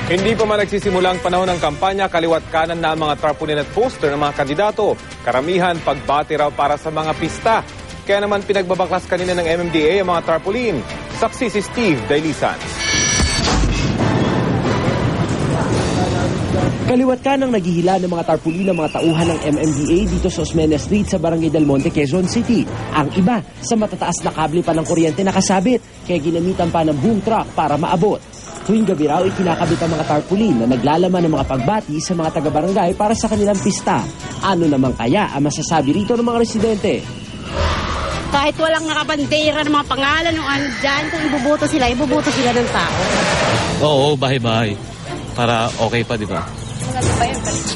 Hindi pa man nagsisimula ang panahon ng kampanya, kaliwat kanan na ang mga tarpaulin at poster ng mga kandidato. Karamihan pagbati raw para sa mga pista. Kaya naman pinagbabaklas kanina ng MMDA ang mga tarpaulin. Saksi si Steve Dailisan. Kaliwat kanang naghihila ng mga tarpaulin ng mga tauhan ng MMDA dito sa Osmeña Street sa Barangay Del Monte, Quezon City. Ang iba sa matataas na kable pa ng kuryente nakasabit, kaya ginamitan pa ng boom truck para maabot. Tuwing gabi raw ikinakabit ang mga tarpaulin na naglalaman ng mga pagbati sa mga taga-barangay para sa kanilang pista. Ano naman kaya ang masasabi rito ng mga residente? Kahit walang nakabandera ng mga pangalan ng ano dyan, kung ibuboto sila ng tao. Oo, bahay-bahay. Para okay pa, di ba?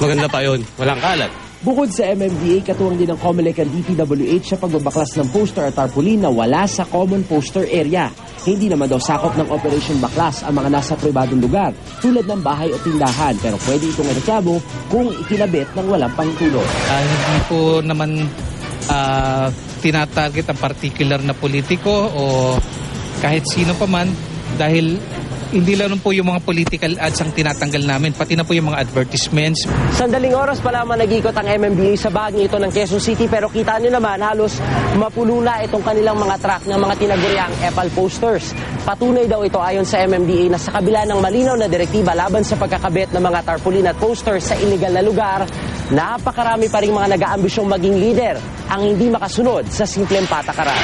Maganda pa yun. Walang kalat. Bukod sa MMDA, katuwang din ng COMELEC at DPWH sa pagbabaklas ng poster at tarpaulin na wala sa common poster area. Hindi naman daw sakop ng Operation Baklas ang mga nasa pribadong lugar tulad ng bahay o tindahan, pero pwede itong reklamo kung ikinabit ng walang pangtulong. Hindi po naman tinatarget ang particular na politiko o kahit sino pa man dahil hindi lang po yung mga political ads ang tinatanggal namin, pati na po yung mga advertisements. Sandaling oras pa lamang nag-ikot ang MMDA sa bahagi ito ng Quezon City, pero kita nyo naman halos mapuno na itong kanilang mga truck ng mga tinaguriang EPAL posters. Patunay daw ito ayon sa MMDA na sa kabila ng malinaw na direktiba laban sa pagkakabit ng mga tarpaulin at posters sa illegal na lugar, napakarami pa rin mga nag-aambisyong maging leader ang hindi makasunod sa simpleng patakaran.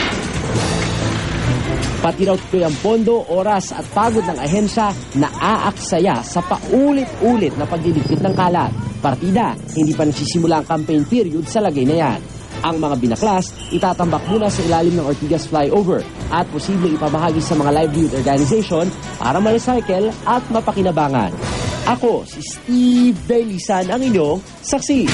Pati raw ang pondo, oras at pagod ng ahensya na aaksaya sa paulit-ulit na pagliligpit ng kalat. Partida, hindi pa nagsisimula ang campaign period sa lagay na yan. Ang mga binaklas, itatambak muna sa ilalim ng Ortigas flyover at posible ipamahagi sa mga livelihood organization para ma-recycle at mapakinabangan. Ako, si Steve Dailisan, ang inyong saksi.